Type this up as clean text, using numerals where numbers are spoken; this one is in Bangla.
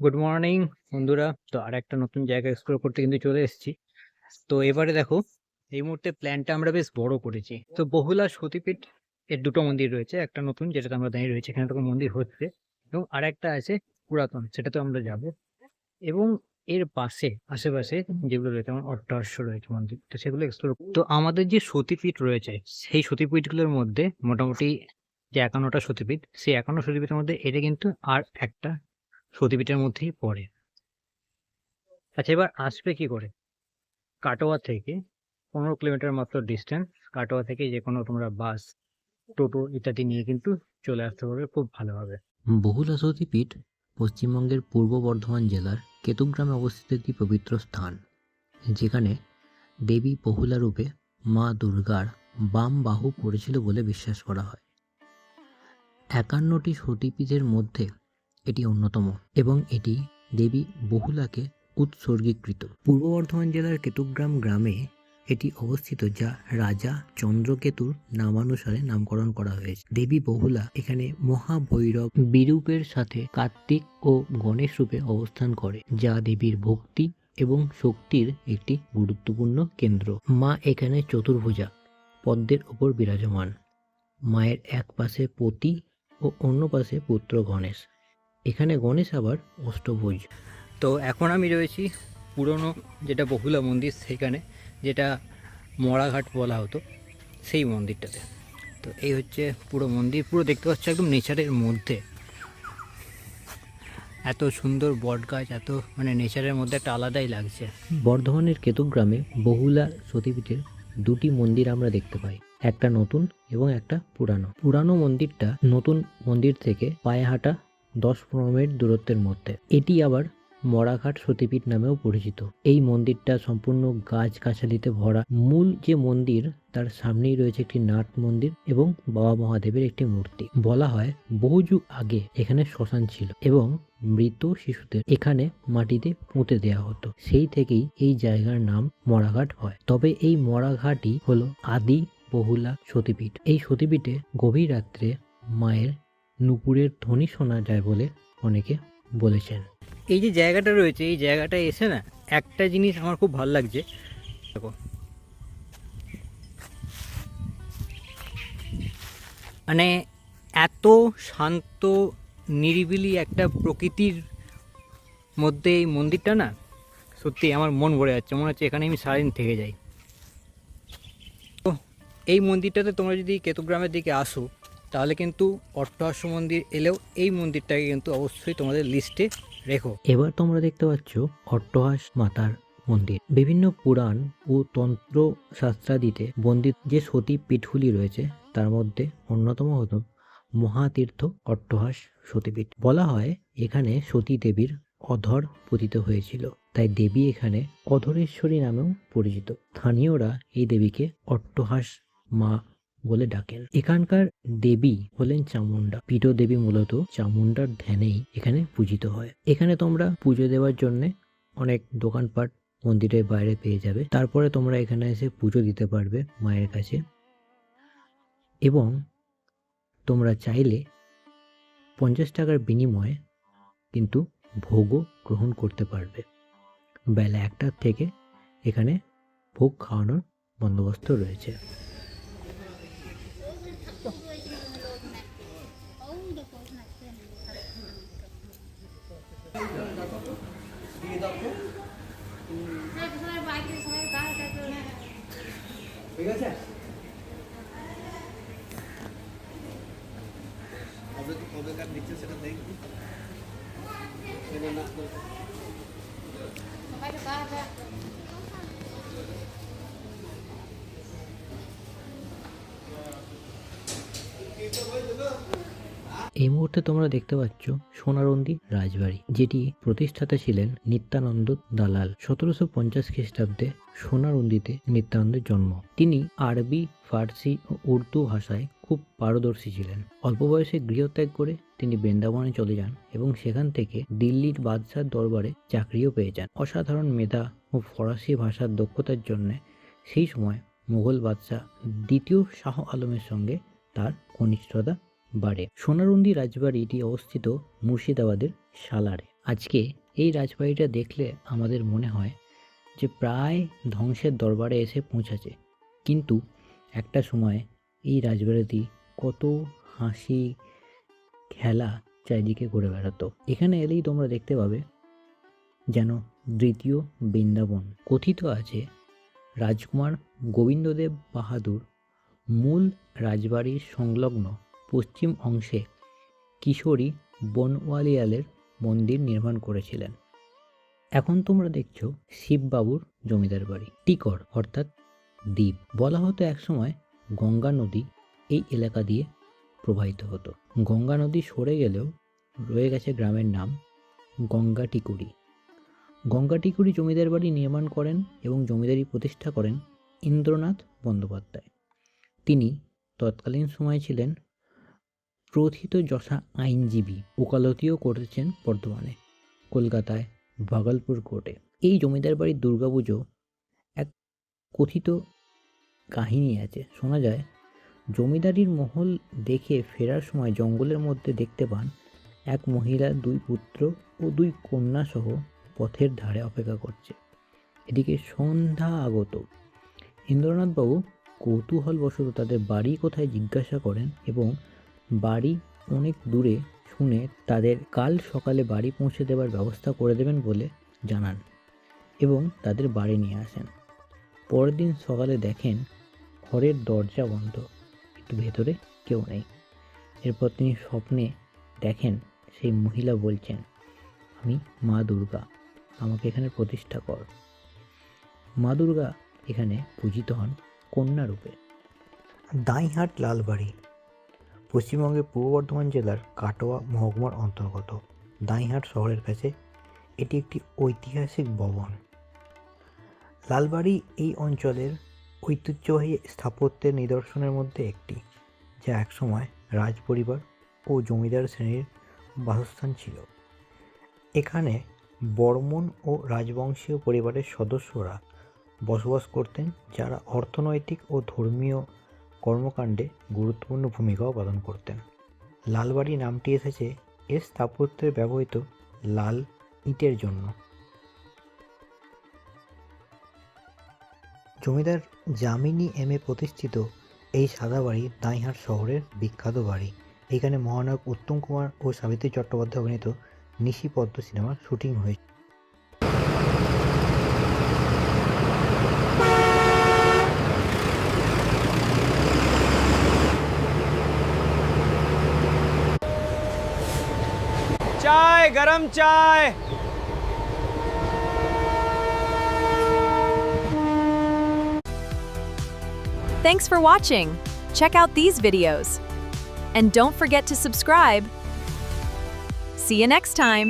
গুড মর্নিং বন্ধুরা। তো আর একটা নতুন জায়গা এক্সপ্লোর করতে কিন্তু চলে এসেছি। তো এবারে দেখো, এই মুহূর্তে প্ল্যানটা আমরা বেশ বড় করেছি। তো বহুলা সতীপীঠ এর দুটো মন্দির রয়েছে, একটা নতুন যেটাতে আমরা দাঁড়িয়ে রয়েছে, এখানে তো মন্দির হচ্ছে, এবং আর একটা আছে পুরাতন, সেটাতে আমরা যাব। এবং এর পাশে আশেপাশে যেগুলো রয়েছে, যেমন অট্টাশ্য রয়েছে মন্দির, তো সেগুলো এক্সপ্লোর। তো আমাদের যে সতীপীঠ রয়েছে, সেই সতীপীঠগুলোর মধ্যে মোটামুটি যে 51টা সতীপীঠ, সেই 51 সতীপীঠের মধ্যে এটা কিন্তু আর একটা সতীপীঠের মধ্যেই পড়ে। আচ্ছা, এবার আসবে কি করে? কাটোয়া থেকে 15 কিলোমিটার মাত্র ডিস্টেন্স। কাটোয়া থেকে যে কোনো তোমরা বাস, টোটো ইত্যাদি নিয়ে কিন্তু চলে আসতে পারবে খুব ভালোভাবে। বহুলা সতীপীঠ পশ্চিমবঙ্গের পূর্ব বর্ধমান জেলার কেতুগ্রামে অবস্থিত একটি পবিত্র স্থান, যেখানে দেবী বহুলা রূপে মা দুর্গার বাম বাহু পড়েছিল বলে বিশ্বাস করা হয়। 51টি সতীপীঠের মধ্যে এটি অন্যতম এবং এটি দেবী বহুলাকে উৎসর্গীকৃত। পূর্ব বর্ধমান জেলার কেতুগ্রাম গ্রামে এটি অবস্থিত, যা রাজা চন্দ্রকেতুর নামানুসারে নামকরণ করা হয়েছে। দেবী বহুলা এখানে মহাভৈরব বিরূপের সাথে কার্তিক ও গণেশ রূপে অবস্থান করে, যা দেবীর ভক্তি এবং শক্তির একটি গুরুত্বপূর্ণ কেন্দ্র। মা এখানে চতুর্ভুজা পদ্মের ওপর বিরাজমান। মায়ের এক পাশে পতি ও অন্য পাশে পুত্র গণেশ। এখানে গণেশ আবার অষ্টভুজ। তো এখন আমি রয়েছি পুরনো যেটা বহুলা মন্দির, সেখানে যেটা মরাঘাট বলা হতো, সেই মন্দিরটাতে। তো এই হচ্ছে পুরো মন্দির, পুরো দেখতে পাচ্ছ একদম নেচারের মধ্যে। এত সুন্দর বট গাছ, এত মানে নেচারের মধ্যে একটা আলাদাই লাগছে। বর্ধমানের কেতুগ্রামে বহুলা সতীপীঠের দুটি মন্দির আমরা দেখতে পাই, একটা নতুন এবং একটা পুরানো। পুরানো মন্দিরটা নতুন মন্দির থেকে পায়ে হাঁটা 10-15 মিনিট দূরত্বের মধ্যে। এটি আবার মরাঘাট সতীপীঠ নামেও পরিচিত। এই মন্দিরটা সম্পূর্ণ গাছগাছালিতে ভরা। মূল যে মন্দির, তার সামনেই রয়েছে একটি নাট মন্দির এবং বাবা মহাদেবের একটি মূর্তি। বলা হয় বহু যুগ আগে এখানে শ্মশান ছিল এবং মৃত শিশুদের এখানে মাটিতে পুঁতে দেওয়া হতো। সেই থেকেই এই জায়গার নাম মরাঘাট হয়। তবে এই মরাঘাটই হলো আদি বহুলা সতীপীঠ। এই সতীপীঠে গভীর রাত্রে মায়ের নুপুরের ধ্বনি শোনা যায় বলে অনেকে বলেছেন। এই যে জায়গাটা রয়েছে, এই জায়গাটায় এসে না একটা জিনিস আমার খুব ভালো লাগছে। দেখো, মানে এত শান্ত নিরিবিলি একটা প্রকৃতির মধ্যে এই মন্দিরটা না, সত্যি আমার মন ভরে যাচ্ছে, মনে হচ্ছে এখানে আমি সারাদিন থেকে যাই। তো এই মন্দিরটাতে তোমরা যদি কেতুগ্রামের দিকে আসো, তাহলে কিন্তু অট্টাশ্য মন্দির এলেও এই মন্দিরটাকে কিন্তু অবশ্যই তোমাদের লিস্টে রেখো। এবার তোমরা দেখতে পাচ্ছ অট্টহাস মাতার মন্দির। বিভিন্ন পুরাণ ও তন্ত্র শাস্ত্রাদিতে বন্দিত যে সতী পীঠগুলি রয়েছে, তার মধ্যে অন্যতম হল মহাতীর্থ অট্টহাস সতীপীঠ। বলা হয় এখানে সতী দেবীর অধর পতিত হয়েছিল, তাই দেবী এখানে অধরেশ্বরী নামেও পরিচিত। স্থানীয়রা এই দেবীকে অট্টহাস মা বলে ডাকেন। এখানকার দেবী হলেন চামুন্ডা। পীঠ দেবী মূলত চামুন্ডার ধ্যানেই এখানে পূজিত হয়। এখানে তোমরা পুজো দেওয়ার জন্য অনেক দোকানপাট মন্দিরের বাইরে পেয়ে যাবে। তারপরে তোমরা এখানে এসে পুজো দিতে পারবে মায়ের কাছে, এবং তোমরা চাইলে 50 টাকার বিনিময়ে কিন্তু ভোগও গ্রহণ করতে পারবে। বেলা 1টার থেকে এখানে ভোগ খাওয়ানোর বন্দোবস্ত রয়েছে। ঠিক আছে, কবে কার দিচ্ছে সেটা দেখি। এই মুহূর্তে তোমরা দেখতে পাচ্ছ সোনারন্দি রাজবাড়ি, যেটি প্রতিষ্ঠাতা ছিলেন নিত্যানন্দ দালাল। 1750 খ্রিস্টাব্দে সোনারন্দিতে নিত্যানন্দের জন্ম। তিনি আরবি, ফার্সি ও উর্দু ভাষায় খুব পারদর্শী ছিলেন। অল্প বয়সে গৃহত্যাগ করে তিনি বৃন্দাবনে চলে যান এবং সেখান থেকে দিল্লির বাদশার দরবারে চাকরিও পেয়ে যান। অসাধারণ মেধা ও ফরাসি ভাষার দক্ষতার জন্য সেই সময় মুঘল বাদশাহ দ্বিতীয় শাহ আলমের সঙ্গে তার ঘনিষ্ঠতা বাড়ে। সোনারন্দি রাজবাড়িটি অবস্থিত মুর্শিদাবাদের সালারে। আজকে এই রাজবাড়িটা দেখলে আমাদের মনে হয় যে প্রায় ধ্বংসের দরবারে এসে পৌঁছেছে, কিন্তু একটা সময় এই রাজবাড়িটি কত হাসি খেলা চারিদিকে ঘুরে বেড়াতো। এখানে এলেই তোমরা দেখতে পাবে যেন দ্বিতীয় বৃন্দাবন। কথিত আছে রাজকুমার গোবিন্দদেব বাহাদুর মূল রাজবাড়ির সংলগ্ন পশ্চিম অংশে কিশোরী বনওয়ালিয়ালের মন্দির নির্মাণ করেছিলেন। এখন তোমরা দেখছো শিববাবুর জমিদার বাড়ি। টিকর অর্থাৎ দ্বীপ। বলা হতো একসময় গঙ্গা নদী এই এলাকা দিয়ে প্রবাহিত হতো। গঙ্গা নদী সরে গেলেও রয়ে গেছে গ্রামের নাম গঙ্গাটিকুড়ি। গঙ্গাটিকুড়ি জমিদার বাড়ি নির্মাণ করেন এবং জমিদারি প্রতিষ্ঠা করেন ইন্দ্রনাথ বন্দ্যোপাধ্যায়। তিনি তৎকালীন সময় ছিলেন প্রথিতযশা আইনজীবী। ওকালতিও করেছেন বর্ধমানে, কলকাতায়, ভাগলপুর কোর্টে। এই জমিদার বাড়ির দুর্গাপুজো এক কথিত কাহিনী আছে। শোনা যায় জমিদারির মহল দেখে ফেরার সময় জঙ্গলের মধ্যে দেখতে পান এক মহিলা 2 পুত্র ও 2 কন্যা সহ পথের ধারে অপেক্ষা করছে। এদিকে সন্ধ্যা আগত। ইন্দ্রনাথবাবু কৌতূহলবশত তাদের বাড়ি কোথায় জিজ্ঞাসা করেন এবং বাড়ি অনেক দূরে শুনে তাদের কাল সকালে বাড়ি পৌঁছে দেওয়ার ব্যবস্থা করে দেবেন বলে জানান এবং তাদের বাড়ি নিয়ে আসেন। পরের দিন সকালে দেখেন ঘরের দরজা বন্ধ, কিন্তু ভেতরে কেউ নেই। এরপর তিনি স্বপ্নে দেখেন সেই মহিলা বলছেন, আমি মা দুর্গা, আমাকে এখানে প্রতিষ্ঠা কর। মা দুর্গা এখানে পূজিত হন কন্যা রূপে। দাঁইহাট লালবাড়ি পশ্চিমবঙ্গের পূর্ব বর্ধমান জেলার কাটোয়া মহকুমার অন্তর্গত দাঁইহাট শহরের কাছে এটি একটি ঐতিহাসিক ভবন। লালবাড়ি এই অঞ্চলের ঐতিহ্যবাহী স্থাপত্যের নিদর্শনের মধ্যে একটি, যা একসময় রাজপরিবার ও জমিদার শ্রেণীর বাসস্থান ছিল। এখানে বর্মন ও রাজবংশীয় পরিবারের সদস্যরা বসবাস করতেন, যারা অর্থনৈতিক ও ধর্মীয় কর্মকাণ্ডে গুরুত্বপূর্ণ ভূমিকাও পালন করতেন। লালবাড়ি নামটি এসেছে এর স্থাপত্যে ব্যবহৃত লাল ইটের জন্য। জমিদার যামিনী এম.এ প্রতিষ্ঠিত এই সাদা বাড়ি দাঁইহাট শহরের বিখ্যাত বাড়ি। এখানে মহানায়ক উত্তম কুমার ও সাবিত্রী চট্টোপাধ্যায় অভিনীত নিশিপদ্ম সিনেমার শুটিং হয়েছে। चाय गरम चाय। Thanks for watching. Check out these videos. And don't forget to subscribe. See you next time.